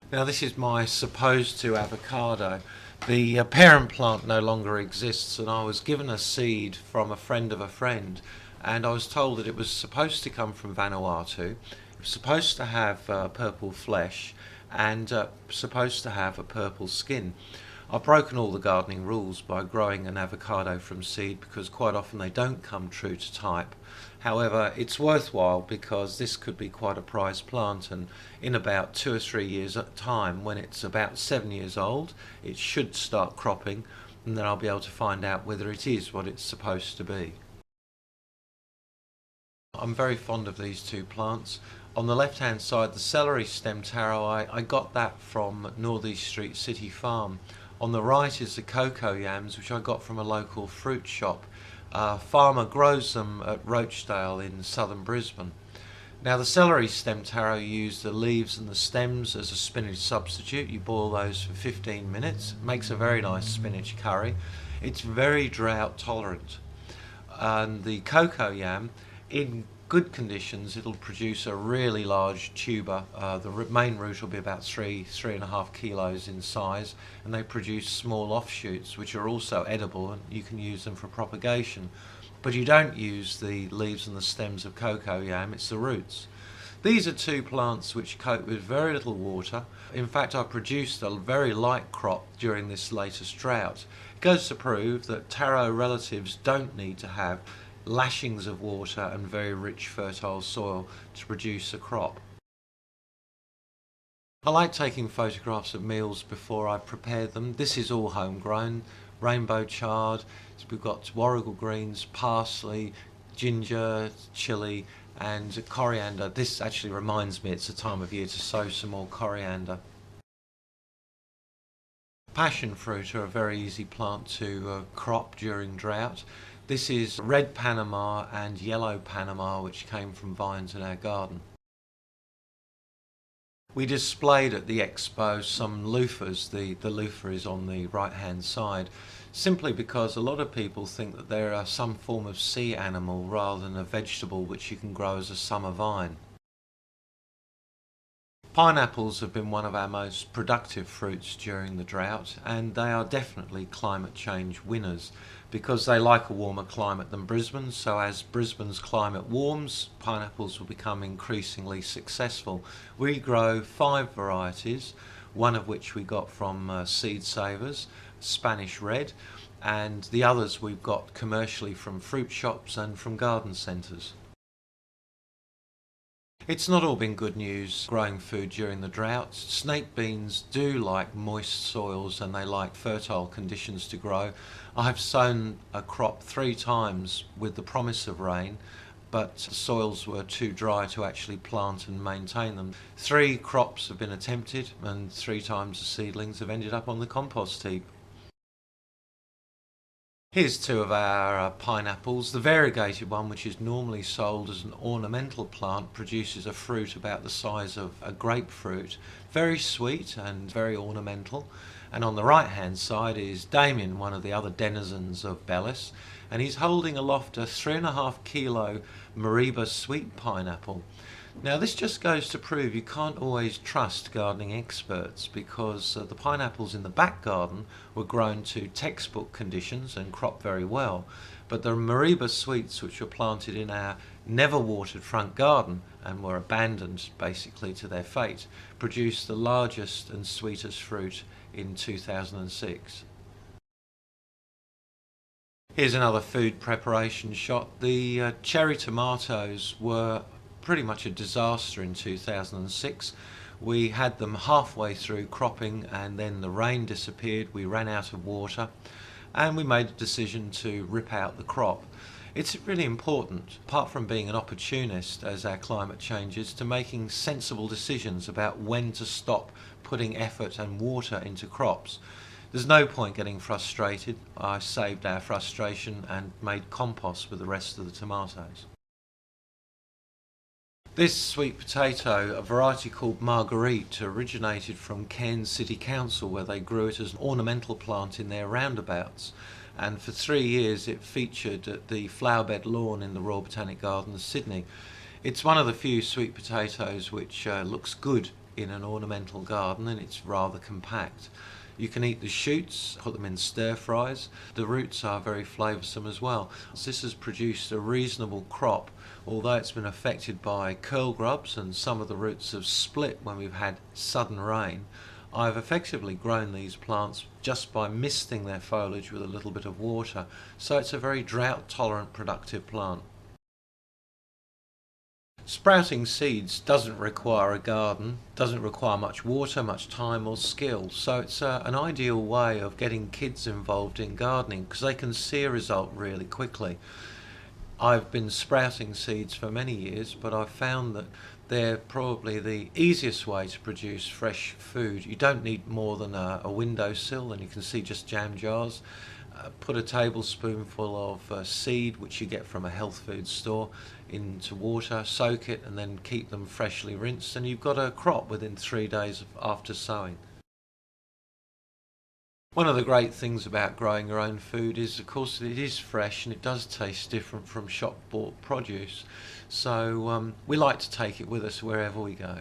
Now this is my supposed to avocado. The parent plant no longer exists, and I was given a seed from a friend of a friend, and I was told that it was supposed to come from Vanuatu. It was supposed to have purple flesh and supposed to have a purple skin. I've broken all the gardening rules by growing an avocado from seed because quite often they don't come true to type. However, it's worthwhile because this could be quite a prized plant, and in about 2 or 3 years time, when it's about 7 years old, it should start cropping, and then I'll be able to find out whether it is what it's supposed to be. I'm very fond of these two plants. On the left hand side, the celery stem taro, I got that from Northeast Street City Farm. On the right is the cocoa yams, which I got from a local fruit shop. A farmer grows them at Rochdale in southern Brisbane. Now the celery stem taro use the leaves and the stems as a spinach substitute. You boil those for 15 minutes. It makes a very nice spinach curry. It's very drought tolerant. And the cocoa yam, in good conditions, it'll produce a really large tuber. The main root will be about 3.5 kilos in size, and they produce small offshoots which are also edible, and you can use them for propagation. But you don't use the leaves and the stems of cocoa yam, it's the roots. These are two plants which cope with very little water. In fact, I produced a very light crop during this latest drought. It goes to prove that taro relatives don't need to have lashings of water and very rich fertile soil to produce a crop. I like taking photographs of meals before I prepare them. This is all homegrown, rainbow chard, we've got warrigal greens, parsley, ginger, chilli and coriander. This actually reminds me it's a time of year to sow some more coriander. Passion fruit are a very easy plant to crop during drought. This is red Panama and yellow Panama, which came from vines in our garden. We displayed at the Expo some loofahs. The loofah is on the right hand side, simply because a lot of people think that they are some form of sea animal rather than a vegetable which you can grow as a summer vine. Pineapples have been one of our most productive fruits during the drought, and they are definitely climate change winners because they like a warmer climate than Brisbane. So as Brisbane's climate warms, pineapples will become increasingly successful. We grow 5 varieties, one of which we got from Seed Savers, Spanish Red, and the others we've got commercially from fruit shops and from garden centres. It's not all been good news growing food during the drought. Snake beans do like moist soils and they like fertile conditions to grow. I've sown a crop 3 times with the promise of rain, but soils were too dry to actually plant and maintain them. 3 crops have been attempted and 3 times the seedlings have ended up on the compost heap. Here's 2 of our pineapples. The variegated one, which is normally sold as an ornamental plant, produces a fruit about the size of a grapefruit. Very sweet and very ornamental. And on the right hand side is Damien, one of the other denizens of Bellis, and he's holding aloft a 3.5 kilo Mariba sweet pineapple. Now this just goes to prove you can't always trust gardening experts, because the pineapples in the back garden were grown to textbook conditions and cropped very well, but the Mariba sweets, which were planted in our never watered front garden and were abandoned basically to their fate, produced the largest and sweetest fruit in 2006. Here's another food preparation shot. The cherry tomatoes were pretty much a disaster in 2006. We had them halfway through cropping and then the rain disappeared, we ran out of water, and we made a decision to rip out the crop. It's really important, apart from being an opportunist as our climate changes, to making sensible decisions about when to stop putting effort and water into crops. There's no point getting frustrated. I saved our frustration and made compost with the rest of the tomatoes. This sweet potato, a variety called Marguerite, originated from Cairns City Council, where they grew it as an ornamental plant in their roundabouts, and for 3 years it featured at the flowerbed lawn in the Royal Botanic Gardens, Sydney. It's one of the few sweet potatoes which looks good in an ornamental garden, and it's rather compact. You can eat the shoots, put them in stir fries. The roots are very flavoursome as well. This has produced a reasonable crop, although it's been affected by curl grubs and some of the roots have split when we've had sudden rain. I've effectively grown these plants just by misting their foliage with a little bit of water, so it's a very drought tolerant, productive plant. Sprouting seeds doesn't require a garden, doesn't require much water, much time or skill, so it's an ideal way of getting kids involved in gardening because they can see a result really quickly. I've been sprouting seeds for many years, but I've found that they're probably the easiest way to produce fresh food. You don't need more than a windowsill, and you can see just jam jars. Put a tablespoonful of seed, which you get from a health food store, into water, soak it, and then keep them freshly rinsed, and you've got a crop within 3 days after sowing. One of the great things about growing your own food is, of course, that it is fresh and it does taste different from shop bought produce. So we like to take it with us wherever we go.